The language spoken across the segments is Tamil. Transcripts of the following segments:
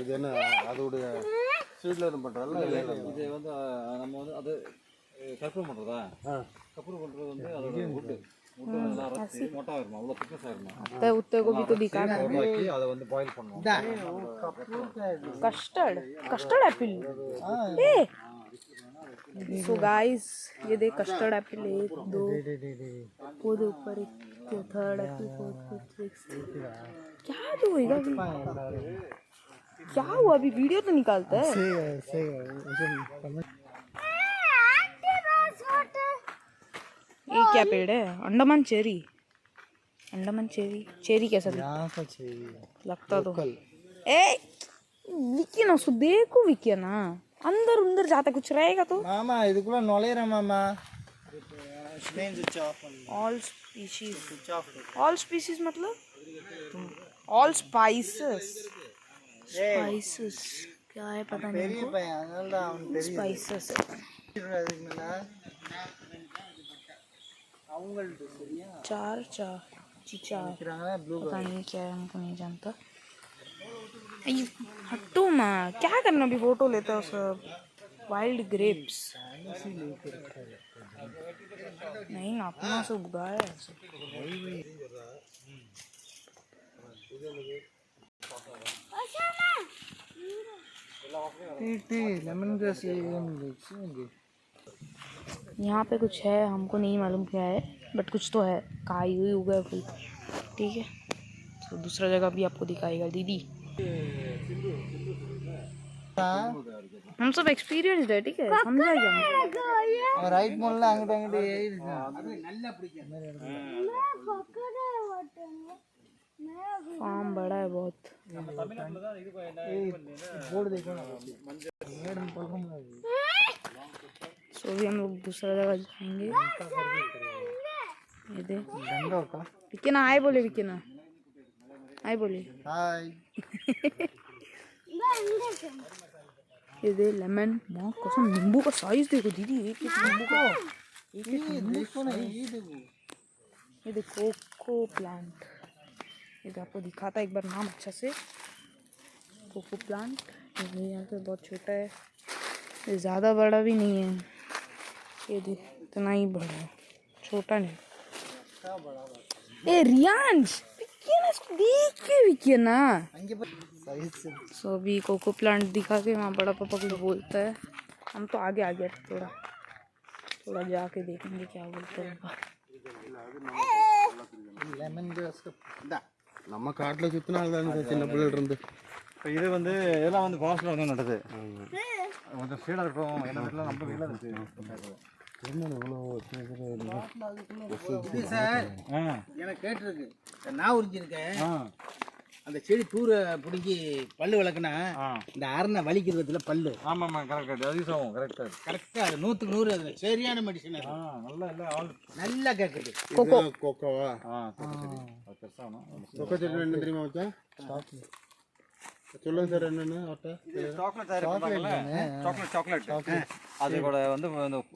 இது என்ன அதோடைய சீட்ல இருந்து பண்றதல்ல இது வந்து நம்ம வந்து அது கற்பூரம் பண்றதா கற்பூரம் பண்றது வந்து அதோட வுட் நல்லா ரசி மோட்டா வருமா அவ்வளவு திக்னஸ் ஆயிருமா तो उत्ते को भी तो दिखाना है அத வந்து பாயில் பண்ணுவோம் कस्टर्ड एप्पल ए सो गाइस ये देख कस्टर्ड एप्पल 1 2 वो दे ऊपर एक third Apple fourth fifth sixth क्या जो होएगा क्या हुआ अभी वीडियो तो निकालता है ये क्या पेड़ है अंडमान चेरी चेरी कैसा लगता तो ए विकी ना सो देखो विकी ना अंदर अंदर जाता कुछ रहेगा तो मामा इधर नॉलेज है मामा ऑल स्पीशीज मतलब ऑल स्पाइसेस क्या है पता नहीं स्पाइसेस चार पता नहीं क्या है हमको नहीं जानता हटो माँ क्या करना अभी फोटो लेता हो सब वाइल्ड ग्रेप्स नहीं ना अपना से उगाया है लेमन ग्रास यहाँ पे कुछ है हमको नहीं मालूम क्या है बट कुछ तो है काई हुई उगा फूल ठीक है तो दूसरा जगह भी आपको दिखाएगा दीदी हम सब एक्सपीरियंस्ड है ठीक है समझा क्या और राइट मोल्ला अंगड़ अंगड़ फार्म बड़ा है बहुत बोर्ड देखो ना सो भी हम लोग दूसरा जगह जाएंगे ये दे विक्की ना आए बोले विक्की ना आए बोले हाय ये दे लेमन माँ कसम नींबू का साइज देखो दीदी एक नींबू का देखो ना ये देखो ये देखो कोको प्लांट ये तो आपको दिखाता है एक बार नाम अच्छा से कोको प्लांट ये यहाँ पे बहुत छोटा है ये ज़्यादा बड़ा भी नहीं है ये देख इतना ही बड़ा है छोटा नहीं ए रियांश विक्की ना इसको देख के विक्की ना सो अभी कोको प्लांट दिखा के वहाँ बड़ा पापा कुछ बोलता है हम तो आगे आ गया थोड़ा जाके देखेंगे क्या बोलते हैं लेमन ग्रास का நம்ம காட்டுல சுத்தினால தான் சின்ன பிள்ளைகள் இருந்து இப்போ இது வந்து இதெல்லாம் வந்து ஃபாஸ்ட்டில் வந்து நடுது கொஞ்சம் ஸ்பீடாக இருக்கும் என்ன வீட்டில் நம்ம வீட்டில் இருக்கு சார் எனக்கு கேட்டிருக்கு நான் உறிஞ்சிருக்கேன் அந்த செடி தூர பிடிங்கி பல்லு விளக்குனா இந்த அரணை வலிக்கிறதுல பல்லு ஆமாம் கரெக்ட் அது யூஸ் ஆகும் கரெக்டாக அது 100க்கு 100 அது சரியான மெடிசன் அது நல்லா இல்லை ஆல் நல்லா கேட்குது கொக்கோவா பெருசாகணும் கொக்கோ செடி என்ன தெரியுமா வச்சா சொல்லுங்க சார் என்னன்னு சாக்லேட் அது கூட வந்து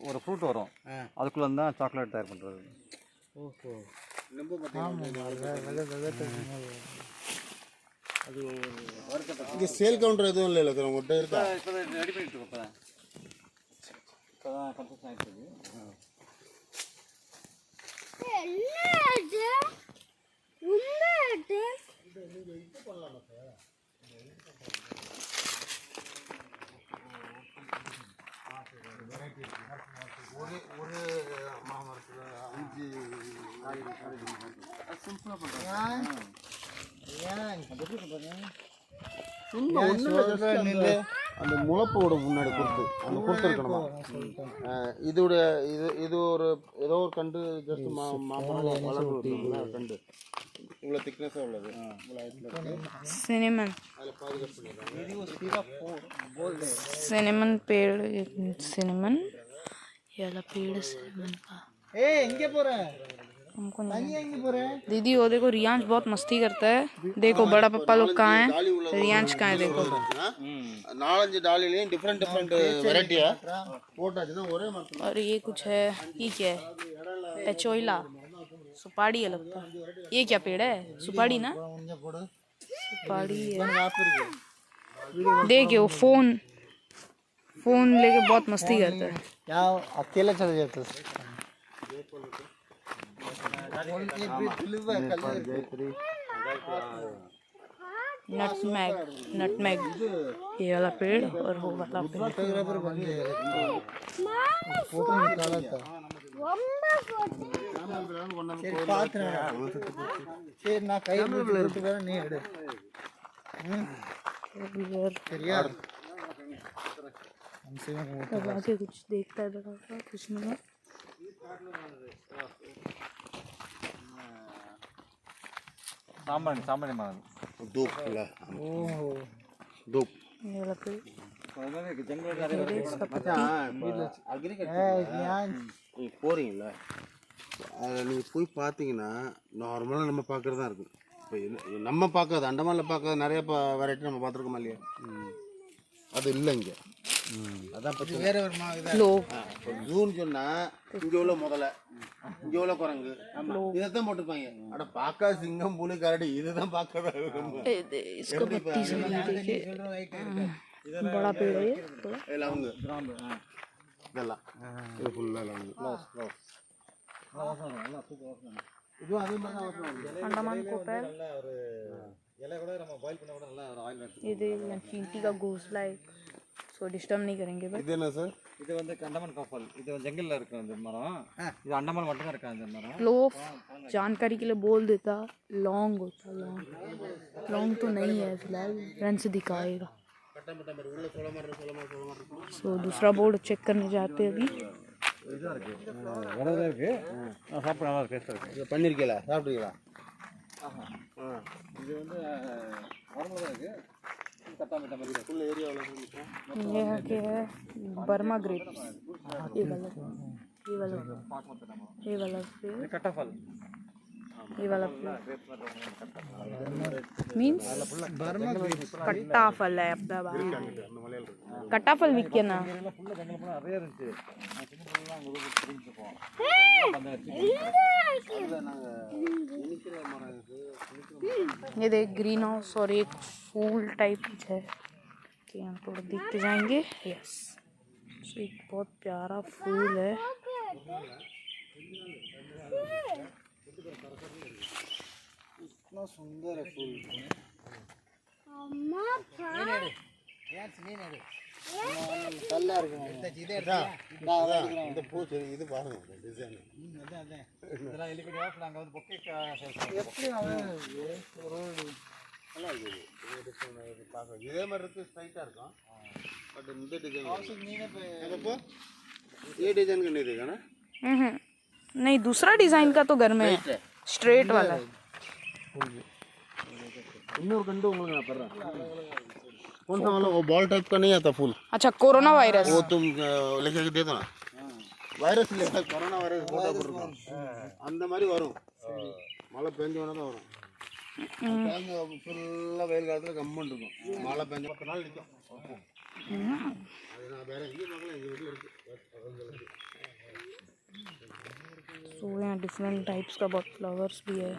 ஒரு ஃப்ரூட் வரும் அதுக்குள்ள வந்து தான் சாக்லேட் தயார் பண்ணுறது ஓஹோ அது இங்கே சேல் கவுண்டர் எதுவும் இல்லை சார் உங்கள்கிட்ட இருக்கா இப்போ ரெடி பண்ணிட்டு இருக்கோம் இப்போ தான் கன்ஸ்ட்ரக்ஷன் ஆகிட்டு ஒரு மாமரத்தில் 5 சிம்பிளாக பண்ணுறாங்க அந்த முளைப்போட முன்னாடி கொடுத்து அந்த கொடுத்துருக்கணுமா இதோடைய இது ஒரு ஏதோ ஒரு கண்டு ஜஸ்ட் மாமரம் வளர்ந்து கண்டு இவ்வளோ திக்னஸாக உள்ளது सिनेमन அதில் பாதுகாப்பு பண்ணிடுறாங்க सिनेमन पेड़ सिनेमन ये वाला पेड़ सिनेमन का ஏய் எங்கே போற हमको नहीं। दीदी वो देखो रियांश बहुत मस्ती करता है। देखो बड़ा पापा लोग कहाँ हैं, रियांश कहाँ है देखो। 4-5 டாலிலையும் டிஃப்ரெண்ட் வெரைட்டியா போட்டாச்சுன்னா ஒரே மரத்துல और ये कुछ है, ये क्या है, पेचोइला, सुपारी है लगता है। ये क्या पेड़ है, सुपारी ना, सुपारी है। देखिए वो फोन लेके बहुत मस्ती करता है। क्या अकेला चल जाता नटमैग ये वाला पेड़ और वो वाला पेड़। फोटो निकाला था சரி பாத்துறேன் சரி நான் கை எடுத்து வரேன் நீ எடு சரியா हमसे अब आगे कुछ देखता है बड़ा सा कुछ नहीं। சாம்பிராணி மரம் धूप ला ओहो धूप ये वाला पेड़ போறீங்களா அதில் நீங்கள் போய் பார்த்தீங்கன்னா நார்மலாக நம்ம பார்க்குறது தான் இருக்கும். இப்போ நம்ம பார்க்காது அண்டமானில் பார்க்காத நிறைய வெரைட்டி நம்ம பார்த்துருக்கோமா இல்லையா, அது இல்லை இங்கே. அதான் பற்றி வேற ஒரு இப்போ ஜூன் சொன்னால் இங்கே உள்ள முதல்ல இங்கே உள்ள குரங்கு இதைத்தான் போட்டிருப்பாங்க. அட பார்க்காத சிங்கம் புலி கரடி இதுதான் பார்க்காத इसको पत्ती से देखिए बड़ा पेड़ है ये थोड़ा। லவங்கு இதெல்லாம் இது ஃபுல்லாக லவங்கு இதுவும் அதே மாதிரி தான் अंडमान कोपेल ஒரு இலை கூட நம்ம பாயில் பண்ண கூட நல்லா ஒரு ஆயில் எடுத்து। ये देखिए चींटी का घोंसला है, सो डिस्टर्ब नहीं करेंगे भाई। இது என்ன சார்? இது வந்து அண்டமான் கப்பல், இது ஜங்கல்ல இருக்கு அந்த மரம், இது அண்டமான் மட்டும் தான் இருக்கு அந்த மரம்। लोग जानकारी के लिए बोल देता लॉन्ग होता, लॉन्ग तो नहीं है फिलहाल, रन से दिखाएगा। सो दूसरा बोर्ड चेक करने जाते हैं अभी। இதா இருக்கு வரதா இருக்கு, சாப்பிட நல்லா டேஸ்டா இருக்கு। இது பண்ணிருக்கீங்களா, சாப்பிட்டீங்களா? இது வந்து நார்மலா இருக்கு, கட்டா மீட்ட மாதிரி ஃபுல் ஏரியாவுல இருக்கு। ये के है बर्मा ग्रेप्स, ये वाला இது கட்டா फल, ये वाला मीन्स बर्मा ग्रेप्स कट्टा फल है अपना कट्टा फल विक्के ना। இதெல்லாம் ஃபுல்லா ஜங்கல் ஃபுல்லா நிறைய இருந்துச்சு, நான் சின்ன பிள்ளைலாம் அங்க போய் பிடிச்சிட்டு போவோம்। ये देख ग्रीन हाउस और एक फूल टाइप है कि हम थोड़ा देखते जाएंगे। यस, सो एक बहुत प्यारा फूल है। इतना सुंदर है फूल நல்லா இருக்கு இந்த பூ சரி இது பாருங்க டிசைன் இதெல்லாம் எலிபடி ஆஃப் நாங்க வந்து பொக்கே எப்படி அவன் ஒரு நல்லா இருக்குது. இது டிசைன் பார்க்க இதே மாதிரி இருக்கு, ஸ்ட்ரைட்டாக இருக்கும். பட் இந்த டிசைன் அப்போ ये डिजाइन का नहीं देगा ना? नहीं, दूसरा डिजाइन का तो घर में है, स्ट्रेट वाला है। இன்னொரு கண்டு உங்களுக்கு நான் தர்றேன்। कौन सा वाला वो बॉल टाइप का नहीं आता फूल? अच्छा, कोरोना वायरस वो तुम लेके दे दो ना। वायरस ले कोरोना वायरस போட்டா போட்டுருக்கோம் அந்த மாதிரி வரும், மழை பெஞ்சோன்னா தான் வரும்। தேங்க ஃபுல்லாக வெயில் காலத்தில் கம்மன் இருக்கும், மழை பெஞ்ச 10 நாள் நிற்கும்। அது நான் வேற எங்கேயும் பார்க்கல, எங்கள் வீட்டில் இருக்குது। सो यहाँ डिफरेंट टाइप्स का बहुत फ्लावर्स भी है।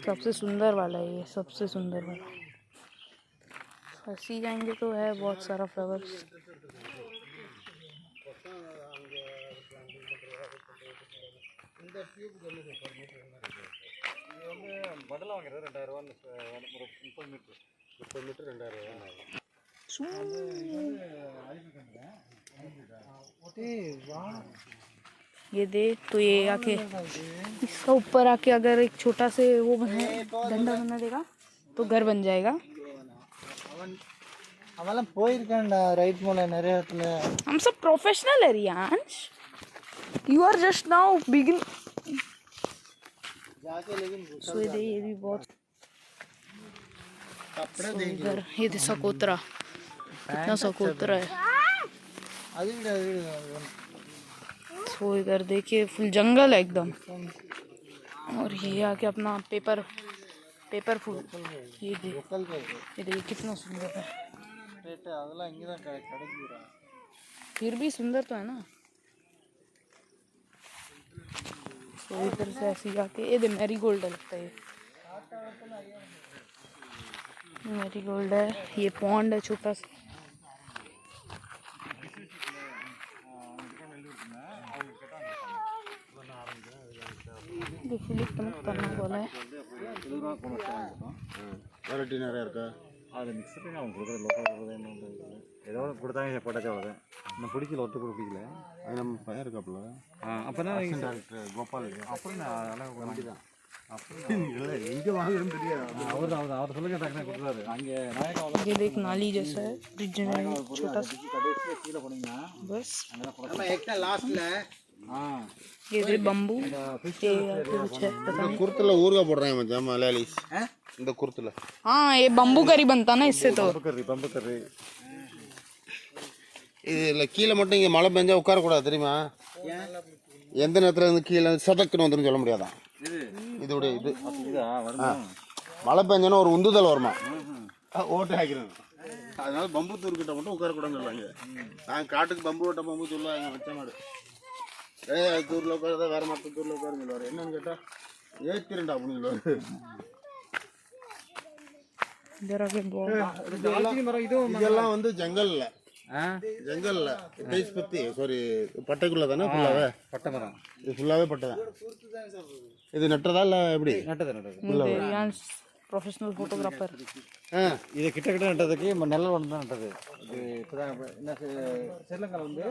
सबसे सुंदर वाला है ये, सबसे सुंदर वाला। हंसी जाएंगे तो है बहुत सारा फ्लावर्स। படல வாங்குறது 2000 ரூபாய், ஒரு 30 மீட்டர் 20 மீட்டர் 2000 ரூபாய்। ये देख तो ये आके इसका ऊपर आके अगर एक छोटा से वो बना डंडा बना देगा तो घर बन जाएगा। அவெல்லாம் போயிருக்கான்டா ரைட் மூல நிறைய இடத்துல। हम सब प्रोफेशनल है Riyansh, you are just now begin. So ये भी बहुत इधर ये दे सकोत्रा, कितना सकोत्रा है। அது விட सो सो इधर देखिए फुल जंगल है एकदम। और ये आके अपना पेपर फूल ये देखिए कितना सुंदर है। அதெல்லாம் இங்கே தான் கிடைக்குதுடா. फिर भी सुंदर तो है ना। तो इधर से ऐसे जाके ये मैरी गोल्ड लगता है, मैरी गोल्ड है। ये पॉन्ड है छोटा सा। ये फिलिप करना बोला है। வெரைட்டி நிறையா இருக்கா? அது மிக்ஸ் பண்ணி அவங்க கொடுக்குற லோக்கல் கொடுக்குறது என்ன ஏதோ கொடுத்தாங்க போட்டாச்சு அவ்வளோ. இன்னும் பிடிக்கல, ஒட்டு கூட பிடிக்கல. அது நம்ம பையன் இருக்காப்புல. அப்போ தான் டாக்டர் கோபால். அப்புறம் நான் அதெல்லாம் வண்டி தான். அப்புறம் இல்லை எங்கே வாங்குறதுன்னு தெரியாது. அவர் சொல்லுங்க டாக்டர் கொடுத்தாரு. அங்கே நாயகம் ये देख नाली जैसा है, ब्रिज में छोटा सा கடைசியாக கீழே போனீங்கன்னா बस। நம்ம எக்ஸ்ட்ரா லாஸ்ட்ல ये इधर बम्बू ये कुछ है पता இந்த குருத்தில் ஊறுகாய் போடுறாங்க மச்சான் மலையாளிஸ். இந்த குருத்தில் हाँ ये बम्बू करी बनता ना इससे तो। பம்பு கறி இது இல்லை கீழே மட்டும் இங்கே மழை பெஞ்சா உட்காரக்கூடாது தெரியுமா? எந்த நேரத்தில் இருந்து கீழே சதக்குன்னு வந்துன்னு சொல்ல முடியாதான். இதோட இது மழை பெஞ்சோன்னா ஒரு உந்துதல் வருமா, ஓட்டு ஆக்கிடும். அதனால பம்பு தூர்கிட்ட மட்டும் உட்காரக்கூடாதுன்னு சொல்லுவாங்க. நான் காட்டுக்கு பம்பு ஓட்ட பம்பு சொல்லுவாங்க வச்ச மாடு. தூரில் உட்காரதா வேற மற்ற தூரில் உட்காருன்னு சொல்லுவார். என்னன்னு கேட்டால் ஏத்திரண்டா அப்படின்னு சொல்லுவார். இதெல்லாம் வந்து ஜங்கல்ல ஜங்கல்ல பத்தி சாரி பட்டைக்குள்ள தானே ஃபுல்லாவே பட்டை மரம். இது ஃபுல்லாவே பட்டை தான். இது நட்டதா இல்லை எப்படி? நட்டது ப்ரொஃபஷனல் ஃபோட்டோகிராஃபர். இது கிட்ட நட்டதுக்கு நெல் ஒன்று தான் நட்டது. இது இப்போதான் என்ன செல்லங்கள் வந்து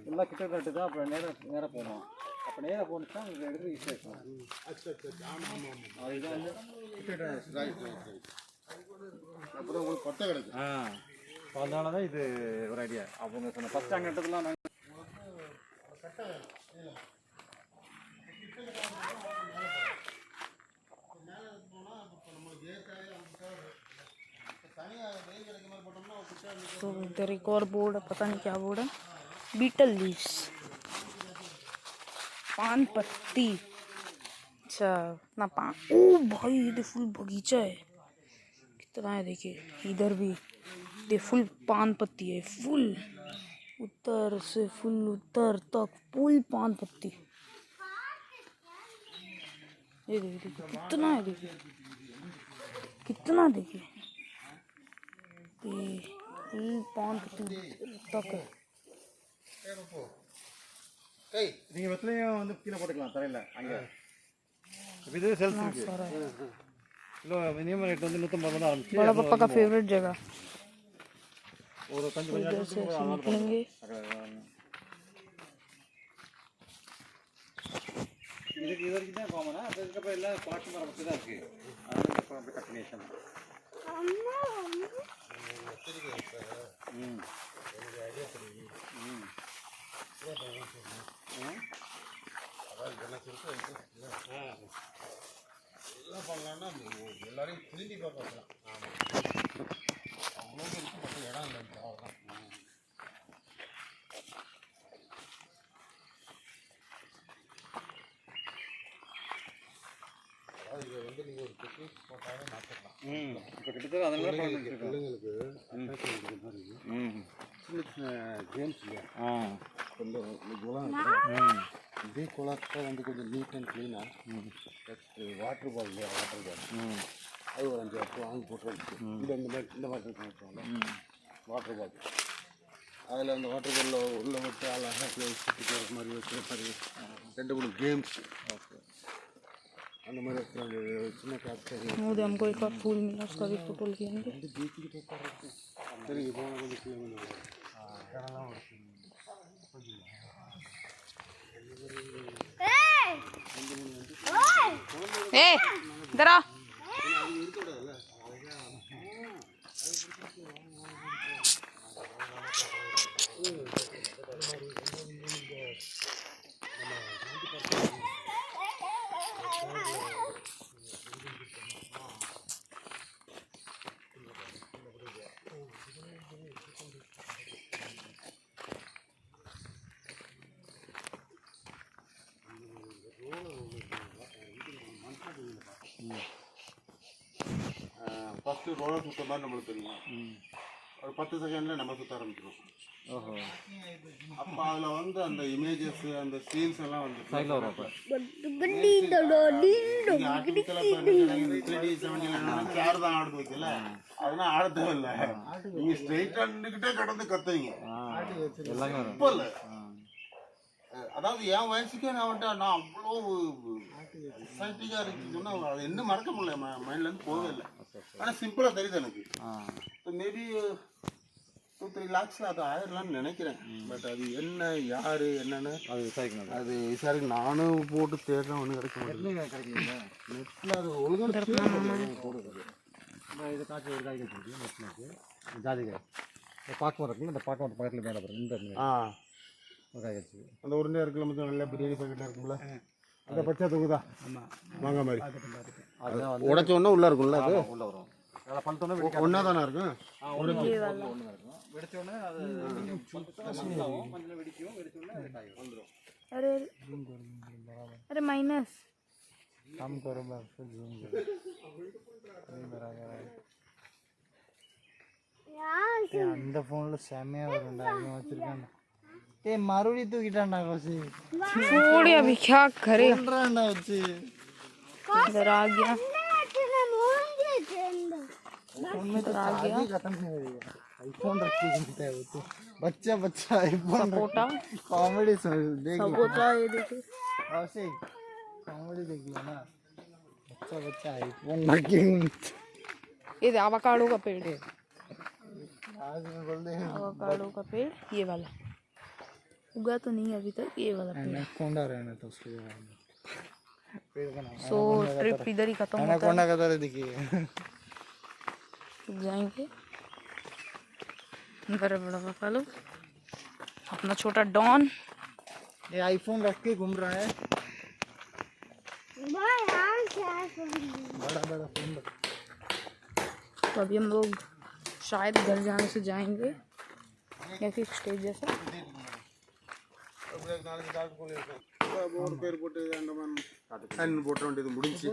எல்லாம் கிட்ட நட்டு தான். அப்புறம் நேராக போகணும். அப்போ நேராக போணுச்சுன்னா உங்களுக்கு எடுத்து ஈஸியாக இருக்கும். அதுதான் வந்து அப்புறம் உங்களுக்கு கொட்டை கிடைக்கும். அதனால தான் இது ஒரு ஐடியா. அவங்க சொன்ன ஃபஸ்ட் அங்கே நட்டதுலாம் நாங்கள் तो इधर एक और बोर्ड है, पता नहीं क्या बोर्ड है। बीटल लीव्स, पान पत्ती। अच्छा ना पान, ओ भाई ये फुल बगीचा है कितना है देखिए। इधर भी ये फुल पान पत्ती है, फुल उत्तर से फुल उत्तर तक फुल पान पत्ती। ये देखिए कितना है, देखिए कितना, देखिए ये फुल पान पत्ती तक है। நீங்கள் வெத்தலையும் வந்து கீழே போட்டுக்கலாம் தரையில். அங்கே இது சேல்ஸ் இருக்கு. கிலோ மினிமம் ரேட் வந்து 150 ஆரம்பிச்சு. बड़ा पापा का फेवरेट जगह। ஒரு கொஞ்சம் इधर से ऐसे निकलेंगे। இதுக்கு இது வரைக்கும் தான் காமனா. அதுக்கப்புறம் எல்லாம் பாட்டு மரம் மட்டும் தான் இருக்குது. அதனால அப்படி கண்டினியூஷன். என்ன பண்ணலான்னா எல்லாரையும் திரும்பி பார்க்கலாம். அவ்வளோ இருக்கு பட்ட இடம் இல்லை. அவ்வளோதான். இதை வந்து நீங்கள் ஒரு பிக்னிக் போட்டாலே மாற்றிடலாம். இப்போ கிட்டத்தட்ட அதனால பிள்ளைங்களுக்கு சின்ன சின்ன கேம்ஸ் இல்லையா? கொஞ்சம் குளம் இதே குளத்தை வந்து கொஞ்சம் நீட் அண்ட் க்ளீனாக வாட்டர் பால் இல்லையா? வாட்டர் பால் அது ஒரு 5 வருஷம் வாங்கி போட்டுருந்துச்சு. இந்த மாதிரி வாட்டர் பால் அதில் அந்த வாட்டர் பாலில் உள்ளே விட்டு அழகாக சுற்றிட்டு வர மாதிரி வைக்கிற மாதிரி 2-3 கேம்ஸ் அந்த மாதிரி வச்சுருவாங்க. சின்ன காற்று मोदी हमको एक और फूल मिला, उसका भी फोटो लेंगे। சரி போனால் கொஞ்சம் கிளம்பி ए इधर आ। ஃபஸ்ட்டு ரோலர் சுத்த மாதிரி நம்மளுக்கு தெரியும். ஒரு 10 செகண்டில் நம்ம சுற்ற ஆரம்பிச்சிடும். ஓஹோ. அப்போ அதில் வந்து அந்த இமேஜஸ் அந்த சீன்ஸ் எல்லாம் வந்து சைடில் வரும். அப்போ சேர் தான் ஆடுது வைக்கல, அதெல்லாம் ஆட தேவையில்லை. நீங்கள் ஸ்ட்ரெயிட்டாக நின்றுக்கிட்டே கடந்து கத்துவீங்க. எல்லாமே வரும். இப்போ இல்லை, அதாவது என் வயசுக்கே நான் வந்துட்டு நான் அவ்வளோ எக்ஸைட்டிங்காக இருக்குன்னு சொன்னால் அது என்ன மறக்க முடியல, மைண்ட்லேருந்து போகவே இல்லை. ஆனால் சிம்பிளாக தெரியுது எனக்கு. இப்போ மேபி 2-3 lakhஸில் அது ஆயிடலாம்னு நினைக்கிறேன். பட் அது என்ன யார் என்னன்னு அது விசாரிக்கணும். அது விசாரி நானும் போட்டு தேடுறேன், ஒன்றும் கிடைக்க மாட்டேங்குது. கிடைக்கல நெட்டில் அது ஒழுங்காக போடுறது. இதை காய்ச்சி ஒரு காய் வச்சுருக்கு நெட்டில் ஜாதிக்காய். இந்த பாக்கு இருக்குல்ல, இந்த பாக்கு பக்கத்தில் மேலே பாருங்க. இந்த ஒரு காய் வச்சு அந்த உருண்டையாக இருக்குல்ல, மொத்தம் நல்லா பிரியாணி பாக்கெட்டாக இருக்கும்ல, அந்த பச்சை தொகுதா வாங்க மாதிரி அதுதான் வந்து உடச்ச ஒன்றா உள்ளே இருக்கும்ல, அது உள்ளே வரும். அதில் பழுத்தோன்னே ஒன்றா தானே இருக்கும். ஒன்று தான் இருக்கும். வெடிச்சோடனே அது மஞ்சள் வெடிக்கும். வெடிச்சோடனே அது காய் வந்துடும். अरे अरे माइनस काम करो बस जूम அந்த ஃபோன்ல செமையா வரும்டா. இவன் வச்சிருக்கான். டேய் மறுபடி தூக்கிட்டான்டா கோசி. छोड़ अभी क्या करे, சொல்றான்டா வச்சு. इधर आ गया, इधर आ गया. खत्म कर दिया. आईफोन रख के घूमता है वो तो. बच्चा बच्चा आईफोन सपोटा कॉमेडी देख सपोटा, ये देखिए ऐसे कॉमेडी देख लो ना. बच्चा बच्चा आईफोन रख के घूमता. ये एवोकाडो का पेड़ है, आज में बोल दे एवोकाडो का पेड़ ये वाला उगा तो नहीं अभी तक, ये वाला पेड़. एनाकोंडा रहना तो उसके पेड़ का नाम. सो ट्रिप इधर ही खत्म होता है. एनाकोंडा का तरह दिखिए. जाएंगे बड़ा बड़ा पापा लोग, अपना छोटा डॉन. ये आईफोन रख के घूम रहा है. बड़ा बड़ा फोन. तो अभी हम लोग शायद घर जाने से जाएंगे या फिर स्टेज जैसा. ஒரு பேர் போட்டு போட்ட வேண்டியது முடிஞ்சு.